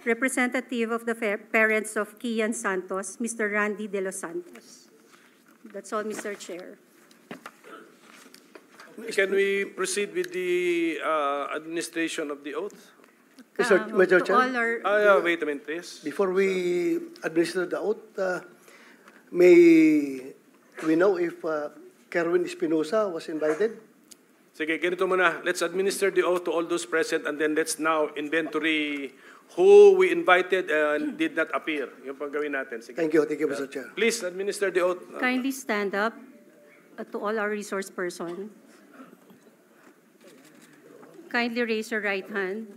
Representative of the parents of Kian Santos, Mr. Randy De Los Santos. That's all, Mr. Chair. Can we proceed with the administration of the oath? Mr. To Chair, all our, Wait a minute, please. before we administer the oath, may we know if Kerwin Espinosa was invited? Sige, ganito muna. Let's administer the oath to all those present and then let's now inventory who we invited and did not appear. Yung pang gawin natin. Sige. Thank you, Mr. Chair. Please administer the oath. kindly stand up to all our resource person. Kindly raise your right hand.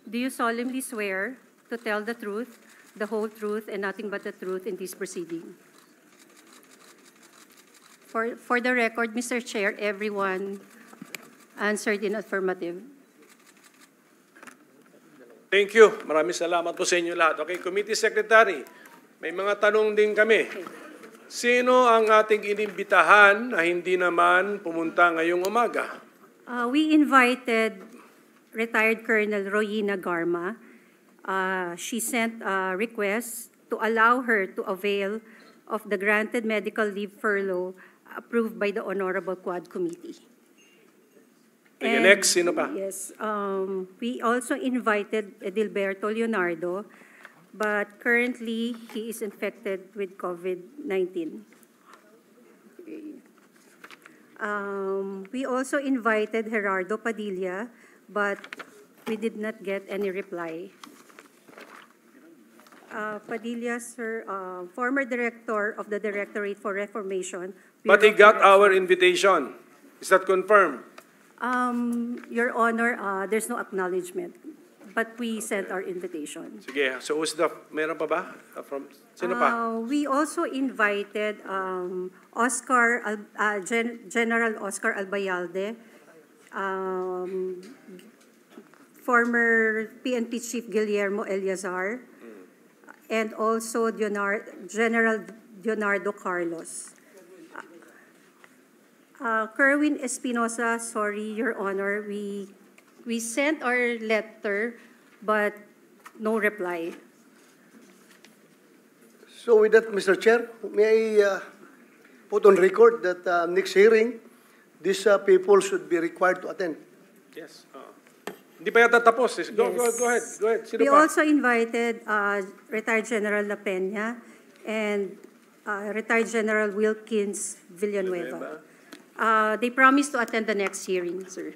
Do you solemnly swear to tell the truth, the whole truth, and nothing but the truth in this proceeding? For the record, Mr. Chair, everyone answered in affirmative. Thank you. Maraming salamat po sa inyo lahat. Okay, Committee Secretary, may mga tanong din kami. Sino ang ating inimbitahan na hindi naman pumunta ngayong umaga? We invited retired Colonel Royina Garma. She sent a request to allow her to avail of the granted medical leave furlough approved by the Honorable Quad Committee. Okay, next, sino pa? Yes, we also invited Edilberto Leonardo, but currently he is infected with COVID-19. We also invited Gerardo Padilla, but we did not get any reply. Padilla, sir, former director of the Directorate for Reformation. But he got our invitation. Is that confirmed? Your Honor, there's no acknowledgement, but we sent our invitation. Sige, so meron pa ba? Sino pa? We also invited General Oscar Albayalde, former PNP Chief Guillermo Eleazar, and also General Leonardo Carlos. Kerwin Espinosa, sorry, Your Honor, we sent our letter, but no reply. So with that, Mr. Chair, may I put on record that next hearing, these people should be required to attend? Yes. Hindi pa yata tapos. Go ahead. Sino We pa? also invited retired General La Peña and retired General Wilkins Villanueva. They promised to attend the next hearing, sir.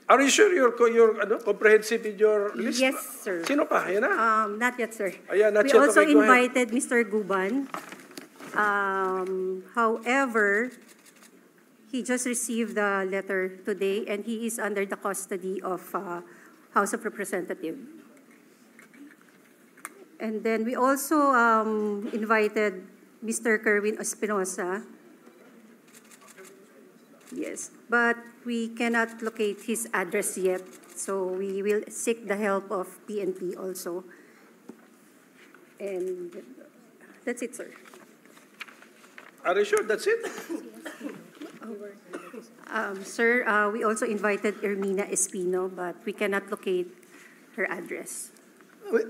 Are you sure you're comprehensive in your list? Yes, sir. Sino pa? Yan na? Not yet, sir. Ayan, not We yet. also Okay, go ahead. invited Mr. Guban. However, he just received the letter today, and he is under the custody of House of Representatives. And then we also invited Mr. Kerwin Espinosa. Yes, but we cannot locate his address yet, so we will seek the help of PNP also. And that's it, sir. Are you sure that's it? Sir, we also invited Ermina Espino, but we cannot locate her address.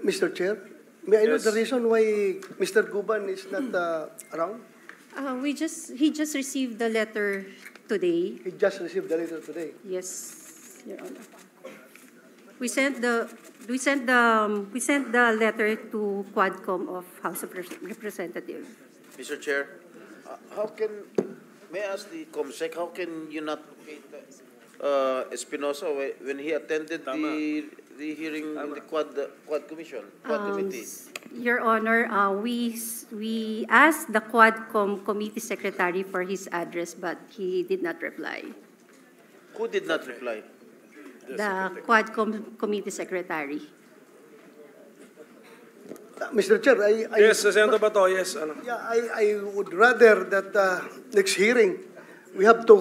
Mr. Chair, may I know Yes. the reason why Mr. Guban is not around? He just received the letter today. He just received the letter today. Yes, Your Honor. We sent the letter to Quadcom of House of Representatives. Mr. Chair, may I ask the COMSEC, how can you not locate Espinosa when he attended the hearing in the Quad Commission, Quad Committee? Your Honor, we asked the Quadcom Committee Secretary for his address, but he did not reply. Who did not reply? The Quadcom Committee Secretary. Mr. Chair, Yes, Senator Bato, yes. Yeah, I would rather that next hearing we have to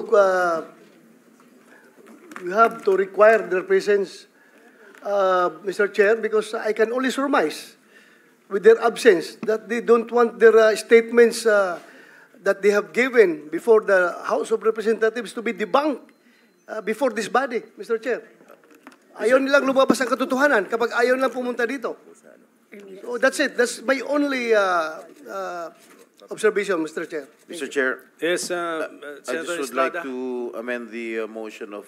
require their presence, Mr. Chair, because I can only surmise with their absence that they don't want their statements that they have given before the House of Representatives to be debunked before this body, Mr. Chair. Ayaw nilang lumabas ang katotohanan kapag ayaw nilang pumunta dito. So that's it. That's my only observation, Mr. Chair. Mr. Chair, Yes, I Senator just would like Estrada. to amend the motion of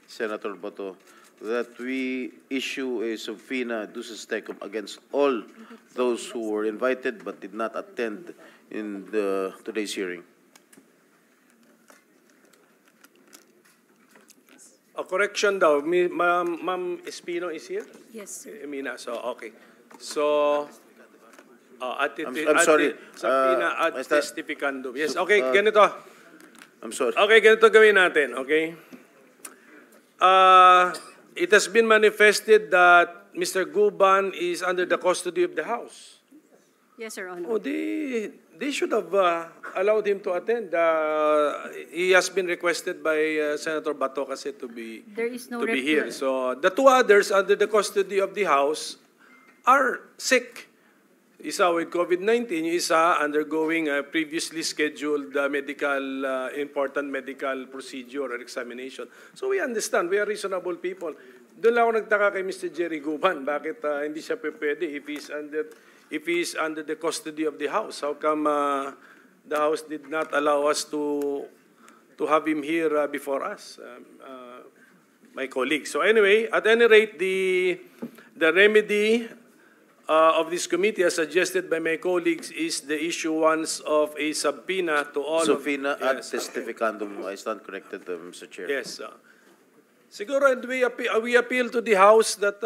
Senator Bato that we issue a subpoena duces tecum against all those who were invited but did not attend in today's hearing. A correction daw, Ma'am Espino is here? Yes, sir. Emina, so okay. So, I'm sorry. Subpoena ad Basta- testificandum. Yes, okay, ganito. I'm sorry. Okay, ganito gawin natin, okay? It has been manifested that Mr. Guban is under the custody of the House. Yes, Your Honor. Oh, they should have allowed him to attend. He has been requested by Senator Bato kasi to be There is no to be here. record. So the two others under the custody of the House are sick. Isa with COVID-19, yung isa undergoing a previously scheduled important medical procedure or examination. So we understand, we are reasonable people. Doon lang ako nagtaka kay Mr. Jerry Guban, bakit hindi siya pwede if he's under the custody of the House. How come the House did not allow us to have him here before us, my colleagues? So anyway, at any rate, the remedy of this committee, as suggested by my colleagues, is the issuance of a subpoena to all Subpoena ad Yes, testificandum. I stand corrected, Mr. Chair. yes. Siguro, and we appeal to the House that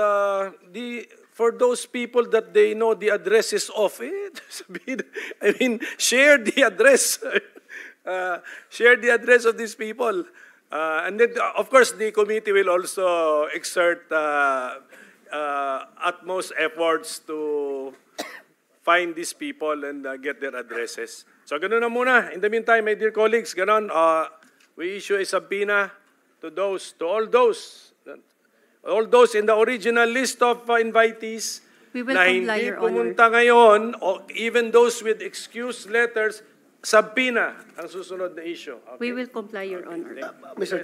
for those people that they know the addresses of it, I mean, share the address. Share the address of these people. And then, of course, the committee will also exert utmost efforts to find these people and get their addresses. So, ganun na muna. In the meantime, my dear colleagues, ganun, we issue a subpoena to all those in the original list of invitees We will na comply, hindi Your Honor. pumunta ngayon, o even those with excuse letters, subpoena ang susunod na issue. Okay? We will comply, Your Honor. Mr.